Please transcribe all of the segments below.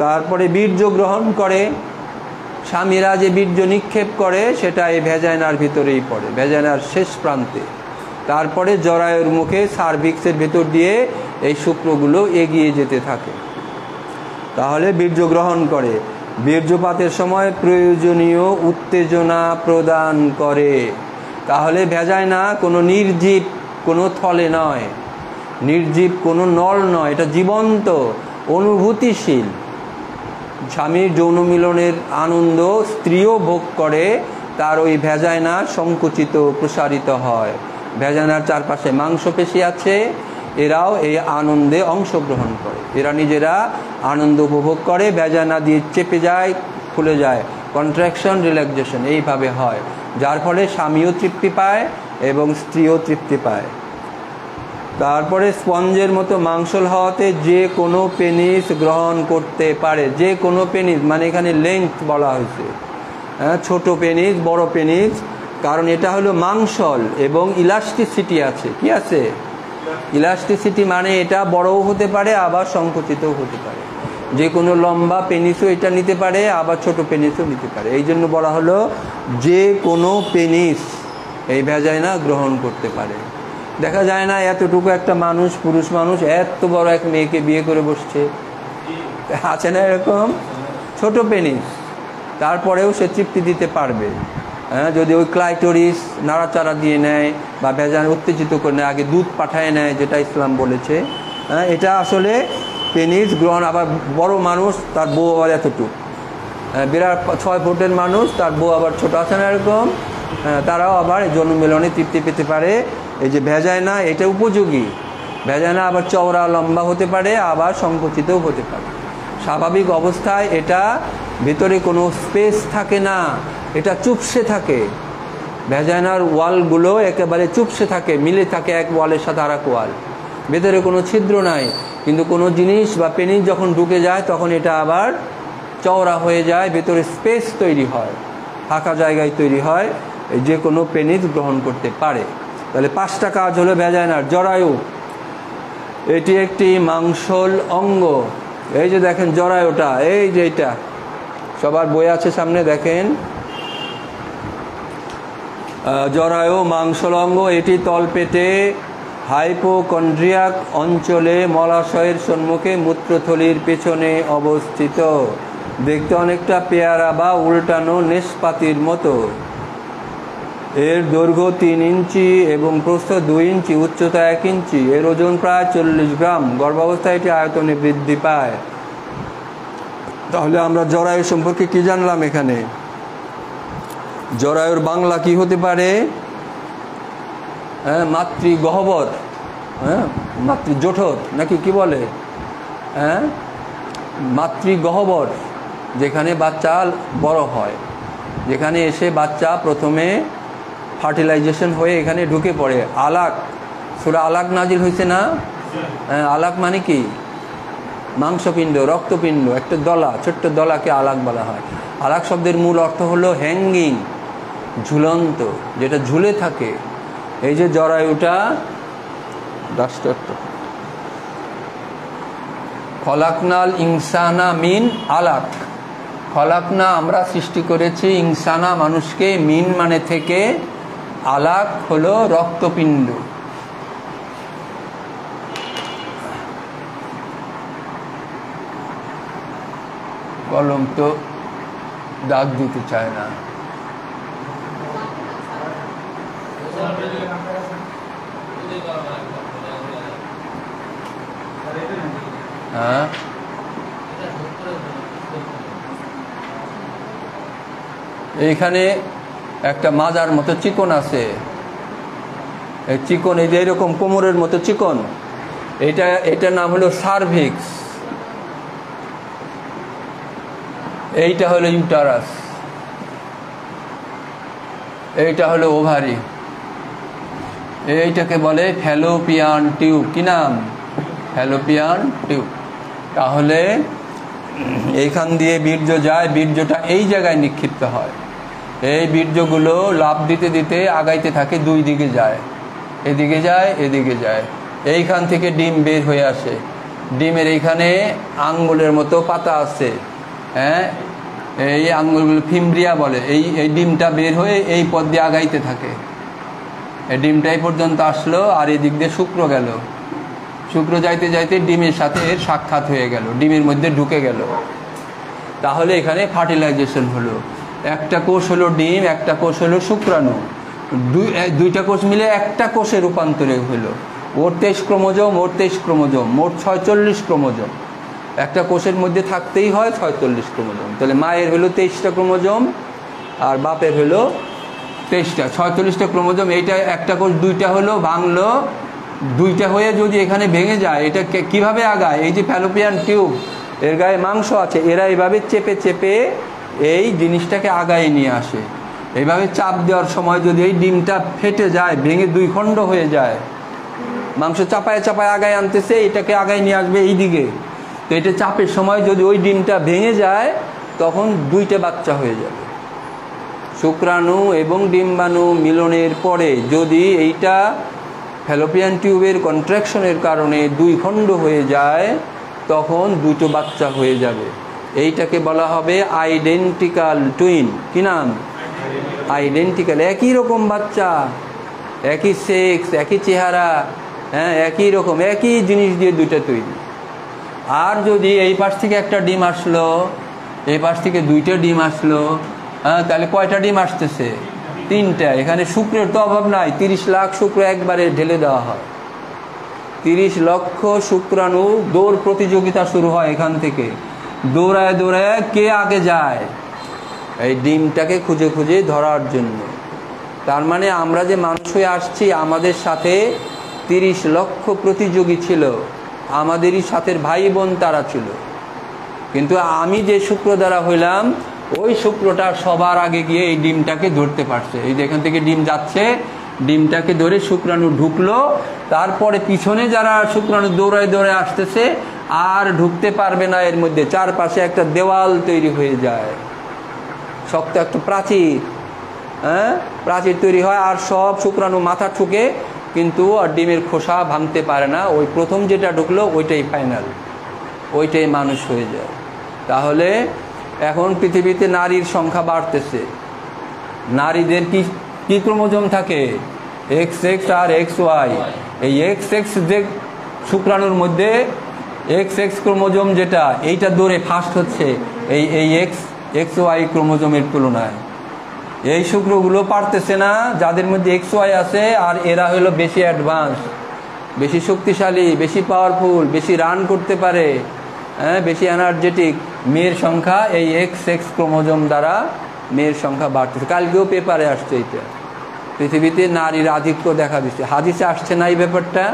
তারপরে বীর্য গ্রহণ করে, স্বামীরা যে বীর্য নিক্ষেপ করে সেটা এই ভ্যাজাইনার ভিতরেই পড়ে, ভ্যাজাইনার শেষ প্রান্তে। তারপরে জরায়ুর মুখে সার্ভিক্সের ভেতর দিয়ে এই শুক্রগুলো এগিয়ে যেতে থাকে। তাহলে বীর্য গ্রহণ করে, বীর্যপাতের সময় প্রয়োজনীয় উত্তেজনা প্রদান করে। তাহলে ভ্যাজাইনা কোনো নির্জীব কোনো থলে নয়, নির্জীব কোনো নল নয়, এটা জীবন্ত অনুভূতিশীল। স্বামীর যৌন মিলনের আনন্দ স্ত্রীও ভোগ করে, তার ওই ভ্যাজাইনা সংকুচিত প্রসারিত হয়। ভ্যাজাইনার চারপাশে মাংসপেশি আছে, এরাও এই আনন্দে অংশগ্রহণ করে, এরা নিজেরা আনন্দ উপভোগ করে, ভ্যাজাইনা দিয়ে চেপে যায়, খুলে যায়, কন্ট্রাকশন রিল্যাক্সেশন এইভাবে হয়, যার ফলে স্বামীও তৃপ্তি পায় এবং স্ত্রীও তৃপ্তি পায়। তারপরে স্পঞ্জের মতো মাংসল হওয়াতে যে কোনো পেনিস গ্রহণ করতে পারে, যে কোনো পেনিস, মানে এখানে লেন্থ বলা হয়েছে, হ্যাঁ, ছোট পেনিস বড় পেনিস, কারণ এটা হলো মাংসল এবং ইলাস্টিসিটি আছে। কি আছে? ইলাস্টিসিটি, মানে এটা বড়ও হতে পারে আবার সংকুচিতও হতে পারে। যে কোনো লম্বা পেনিসও এটা নিতে পারে, আবার ছোট পেনিসও নিতে পারে। এই জন্য বলা হলো যে কোনো পেনিস এই ভ্যাজাইনা গ্রহণ করতে পারে। দেখা যায় না এতটুকু একটা মানুষ, পুরুষ মানুষ, এত বড় এক মেয়েকে বিয়ে করে বসছে, আছে না এরকম? ছোট পেনিস, তারপরেও সে তৃপ্তি দিতে পারবে, হ্যাঁ, যদি ওই ক্লাইটোরিস নাড়াচাড়া দিয়ে নেয় বা ভ্যাজাইনা উত্তেজিত করে নেয়, আগে দুধ পাঠায় নেয়, যেটা ইসলাম বলেছে। হ্যাঁ, এটা আসলে পেনিস গ্রহণ। আবার বড় মানুষ, তার বউ আবার এতটুকু, বিরাট 6 ফুটের মানুষ, তার বউ আবার ছোট, আছে না এরকম? তারাও আবার যৌন মিলনে তৃপ্তি পেতে পারে। এই যে ভ্যাজাইনা, এটা উপযোগী। ভ্যাজাইনা আবার চওড়া লম্বা হতে পারে, আবার সংকুচিতও হতে পারে। স্বাভাবিক অবস্থায় এটা ভিতরে কোনো স্পেস থাকে না, এটা চুপসে থাকে। ভ্যাজাইনার ওয়ালগুলো একেবারে চুপসে থাকে, মিলে থাকে এক ওয়ালের সাথে আর এক ওয়াল, ভেতরে কোনো ছিদ্র নাই। কিন্তু কোনো জিনিস বা পেনিস যখন ঢুকে যায় তখন এটা আবার চওড়া হয়ে যায়, ভেতরে স্পেস তৈরি হয়, ফাঁকা জায়গায় তৈরি হয়, যে কোনো পেনিস গ্রহণ করতে পারে। তাহলে 5টা কাজ হলো ভ্যাজাইনার। জরায়ু, এটি একটি মাংসল অঙ্গ। এই যে দেখেন জরায়ুটা, এই যে এটা সবার বই আছে সামনে, দেখেন জরায়ু মাংসল অঙ্গ। এটি তলপেটে হাইপোকন্ড্রিয়াক অঞ্চলে মলাশয়ের সম্মুখে মূত্রথলির পেছনে অবস্থিত। দেখতে অনেকটা পেয়ারা বা উল্টানো নেশপাতির মতো। এর দৈর্ঘ্য 3 ইঞ্চি এবং প্রস্থ 2 ইঞ্চি, উচ্চতা 1 ইঞ্চি। এর ওজন প্রায় 40 গ্রাম। গর্ভাবস্থায় এটি আয়তনে বৃদ্ধি পায়। তাহলে আমরা জরায়ু সম্পর্কে কি জানলাম এখানে? জরায়ুর বাংলা কি হতে পারে? হ্যাঁ, মাতৃগহ্বর, হ্যাঁ, মাতৃজঠর নাকি কি বলে? হ্যাঁ, মাতৃগহ্বর, যেখানে বাচ্চা বড় হয়, যেখানে এসে বাচ্চা প্রথমে ফার্টিলাইজেশন হয়ে এখানে ঢুকে পড়ে। আলাক, সূরা আলাক নাজিল হয়েছে না? হ্যাঁ, আলাক মানে কি? মাংসপিণ্ড, রক্তপিণ্ড, একটা দলা, ছোট্ট দলাকে আলাক বলা হয়। আলাক শব্দের মূল অর্থ হলো হ্যাঙ্গিং, ঝুলন্ত, যেটা ঝুলে থাকে। এই যে জরায়ুটা, খলাকনাল ইনসানা মিন আলাক। খলাকনা, আমরা সৃষ্টি করেছি, ইনসানা মানুষকে, মিন মানে থেকে, আলাক হলো রক্তপিণ্ড। কলম তো দাগ দিতে চায় না। হ্যাঁ, এইখানে একটা মাজার মতো চিকন আছে, এই চিকন, এই যে এরকম কোমরের মতো চিকন, এটার নাম হলো সার্ভিক্স। এইটা হলো ইউটারাস, এইটা হলো ওভারি, এইটাকে বলে ফ্যালোপিয়ান টিউব। কি নাম? Fallopian tube. তাহলে এইখান দিয়ে বীর্য যায়, বীর্যটা এই জায়গায় নিক্ষিপ্ত হয়। এই বীর্যগুলো লাফ দিতে দিতে আগাইতে থাকে, 2 দিকে যায়, এদিকে যায়, এদিকে যায়। এইখান থেকে ডিম বের হয়ে আসে, ডিমের এইখানে আঙ্গুলের মতো পাতা আছে, হ্যাঁ, এই আঙ্গুলগুলো ফিমব্রিয়া বলে। এই ডিমটা বের হয়ে এই পথ দিয়ে আগাইতে থাকে। এই ডিমটা এই পর্যন্ত আসলো, আর এই দিক দিয়ে শুক্র গেল। শুক্র যাইতে যাইতে ডিমের সাথে এর সাক্ষাৎ হয়ে গেল, ডিমের মধ্যে ঢুকে গেল। তাহলে এখানে ফার্টিলাইজেশন হলো। একটা কোষ হলো ডিম, একটা কোষ হলো শুক্রাণু, দুইটা কোষ মিলে একটা কোষে রূপান্তরে হলো। ওর 23 ক্রোমোজোম, ওর 23 ক্রোমোজোম, মোট 46 ক্রোমোজোম। একটা কোষের মধ্যে থাকতেই হয় 46 ক্রোমোজোম। তাহলে মায়ের হলো 23টা ক্রোমোজোম আর বাপের হলো 23টা, 46টা ক্রোমোজোম। এইটা একটা কোষ দুইটা হলো, ভাঙলো, দুইটা হয়ে যদি এখানে ভেঙে যায়, এটা কিভাবে আগায়? এই যে ফ্যালোপিয়ান টিউব, এর গায়ে মাংস আছে, এরা এইভাবে চেপে চেপে এই জিনিসটাকে আগায় নিয়ে আসে। এইভাবে চাপ দেওয়ার সময় যদি এই ডিমটা ফেটে যায়, ভেঙে দুই খণ্ড হয়ে যায়, মাংস চাপায় চাপায় আগায় আনতেছে, এটাকে আগায় নিয়ে আসবে এই দিকে। তো এটা চাপের সময় যদি ওই ডিমটা ভেঙে যায়, তখন দুইটা বাচ্চা হয়ে যাবে। শুক্রাণু এবং ডিম্বাণু মিলনের পরে যদি এইটা ফ্যালোপিয়ান টিউবের কন্ট্রাকশনের কারণে দুই খণ্ড হয়ে যায়, তখন দুটো বাচ্চা হয়ে যাবে। এইটাকে বলা হবে আইডেন্টিক্যাল টুইন। কি নাম? আইডেন্টিক্যাল, একই রকম বাচ্চা, একই সেক্স, একই চেহারা, হ্যাঁ, একই রকম, একই জিনিস দিয়ে দুইটা তৈরি। আর যদি এই পাশ থেকে একটা ডিম আসলো, এই পাশ থেকে দুইটা ডিম আসলো, হ্যাঁ, তাহলে কয়টা ডিম আসতেছে? 3টা। এখানে শুক্রের তো অভাব নাই, 30 লাখ শুক্র একবারে ঢেলে দেওয়া হয়। 30 লক্ষ শুক্রাণু দৌড় প্রতিযোগিতা শুরু হয় এখান থেকে। দৌড়ায় দৌড়ায় কে আগে যায়, এই ডিমটাকে খুঁজে খুঁজে ধরার জন্য। তার মানে আমরা যে মানুষ হয়ে আসছি, আমাদের সাথে 30 লক্ষ প্রতিযোগী ছিল, আমাদেরই সাথে ভাই বোন তারা ছিল। কিন্তু আমি যে শুক্র দ্বারা হইলাম, ওই শুক্রটা সবার আগে গিয়ে এই ডিমটাকে ধরতে পারছে। এই যে এখান থেকে ডিম যাচ্ছে, ডিমটাকে ধরে শুক্রাণু ঢুকলো, তারপরে পিছনে যারা শুক্রাণু দৌড়ায় দৌড়ায় আসতেছে আর ঢুকতে পারবে না এর মধ্যে। চারপাশে একটা দেওয়াল তৈরি হয়ে যায়, শক্ত একটা প্রাচীর, হ্যাঁ, প্রাচীর তৈরি হয়, আর সব শুক্রাণু মাথা ঠুকে, কিন্তু আর ডিমের খোসা ভাঙতে পারে না। ওই প্রথম যেটা ঢুকলো ওইটাই ফাইনাল, ওইটাই মানুষ হয়ে যায়। তাহলে এখন পৃথিবীতে নারীর সংখ্যা বাড়তেছে। নারীদের কি কি ক্রোমোজোম থাকে? XX আর XY। এই XX যে শুক্রাণুর মধ্যে XX ক্রোমোজোম যেটা, এইটা দৌড়ে ফাস্ট হচ্ছে এই XY ক্রোমোজোমের তুলনায়। এই শুক্রগুলো পারতেছে না, যাদের মধ্যে XY আছে, আর এরা হলো বেশি অ্যাডভান্স, বেশি শক্তিশালী, বেশি পাওয়ারফুল, বেশি রান করতে পারে, হ্যাঁ, বেশি এনার্জেটিক। মেয়ের সংখ্যা এই XX ক্রোমোজোম দ্বারা মেয়ের সংখ্যা বাড়তেছে। কালকেও পেপারে আসছে, এইটা পৃথিবীতে নারীর আধিক্য দেখা দিচ্ছে। হাদিসে আসছে না এই ব্যাপারটা?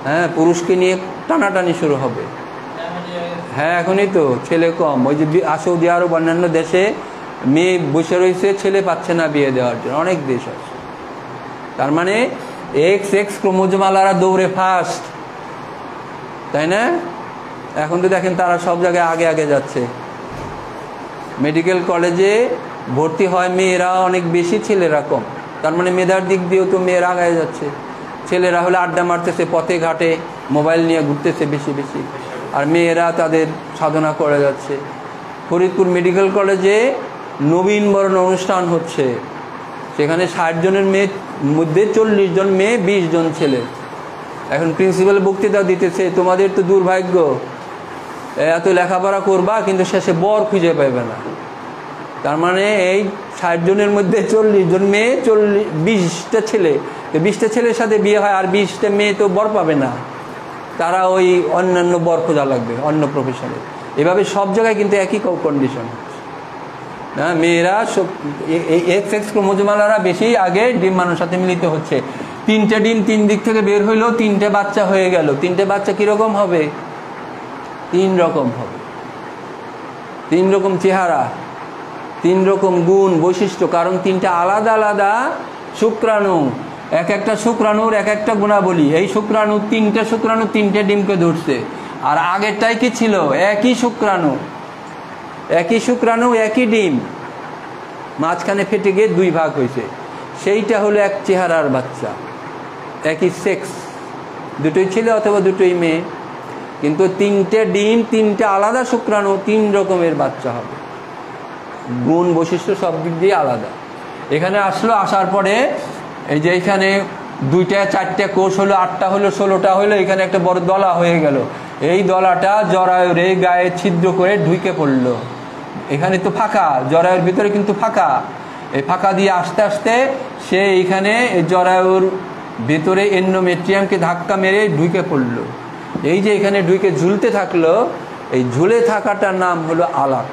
হ্যাঁ, পুরুষকে নিয়ে টানাটানি শুরু হবে। হ্যাঁ, এখনই তো ছেলে কম। ওই যে সৌদি আরব, অন্যান্য দেশে মেয়ে বসে রয়েছে, ছেলে পাচ্ছে না বিয়ে দেওয়ার জন্য, অনেক দেশ আছে। তার মানে XX ক্রোমোজোমালারা দৌড়ে ফার্স্ট, তাই না? এখন তো দেখেন তারা সব জায়গায় আগে আগে যাচ্ছে। মেডিকেল কলেজে ভর্তি হয় মেয়েরা অনেক বেশি, ছেলেরা কম। তার মানে মেধার দিক দিয়েও তো মেয়েরা আগে যাচ্ছে। ছেলেরা হলে আড্ডা মারতেছে, পথে ঘাটে মোবাইল নিয়ে ঘুরতেছে বেশি বেশি, আর মেয়েরা তাদের সাধনা করে যাচ্ছে। ফরিদপুর মেডিকেল কলেজে নবীনবরণ অনুষ্ঠান হচ্ছে, সেখানে 60 জনের মেয়ে মধ্যে 40 জন মেয়ে, 20 জন ছেলে। এখন প্রিন্সিপাল বক্তৃতা দিতেছে, তোমাদের তো দুর্ভাগ্য, এত লেখাপড়া করবা কিন্তু শেষে বর খুঁজে পাইবে না। তার মানে এই 60 জনের মধ্যে 40 জন মেয়ে, 20টা ছেলে, 20টা ছেলের সাথে বিয়ে হয়, আর 20টা মেয়ে তো বর পাবে না, তারা ওই অন্যান্য বর খোঁজা লাগবে অন্য প্রফেশনে। এভাবে সব জায়গায় কিন্তু একই কন্ডিশন হচ্ছে না। মেয়েরা XX ক্রোমোজোমালারা বেশি আগে ডিম্বাণুর সাথে মিলিত হচ্ছে। 3টে ডিম 3 দিক থেকে বের হইলো, 3টে বাচ্চা হয়ে গেল। 3টে বাচ্চা কিরকম হবে? 3 রকম হবে, 3 রকম চেহারা, 3 রকম গুণ বৈশিষ্ট্য, কারণ 3টা আলাদা আলাদা শুক্রাণু, এক একটা শুক্রাণুর এক একটা গুণাবলী। এই শুক্রাণু 3টে শুক্রাণু 3টে ডিমকে ধরছে, আর আগেরটাই কি ছিল? একই শুক্রাণু, একই শুক্রাণু, একই ডিম, মাঝখানে ফেটে গিয়ে 2 ভাগ হয়েছে। সেইটা হলো এক চেহারার বাচ্চা, একই সেক্স, দুটোই ছেলে অথবা দুটোই মেয়ে। কিন্তু 3টে ডিম 3টে আলাদা শুক্রাণু 3 রকমের বাচ্চা হবে, গুণ বৈশিষ্ট্য সব দিক দিয়ে আলাদা। এখানে আসলো, আসার পরে এই যে এখানে 2টা 4টে কোষ হলো, 8টা হলো, 16টা হলো, এখানে একটা বড় দলা হয়ে গেল। এই দলাটা জরায়ুর এই গায়ে ছিদ্র করে ঢুকে পড়লো। এখানে তো ফাঁকা, জরায়ুর ভিতরে কিন্তু ফাঁকা। এই ফাঁকা দিয়ে আস্তে আস্তে সে এইখানে জরায়ুর ভিতরে এন্ডোমেট্রিয়ামকে ধাক্কা মেরে ঢুকে পড়লো। এই যে এখানে ঢুকে ঝুলতে থাকলো, এই ঝুলে থাকাটার নাম হলো আলাক।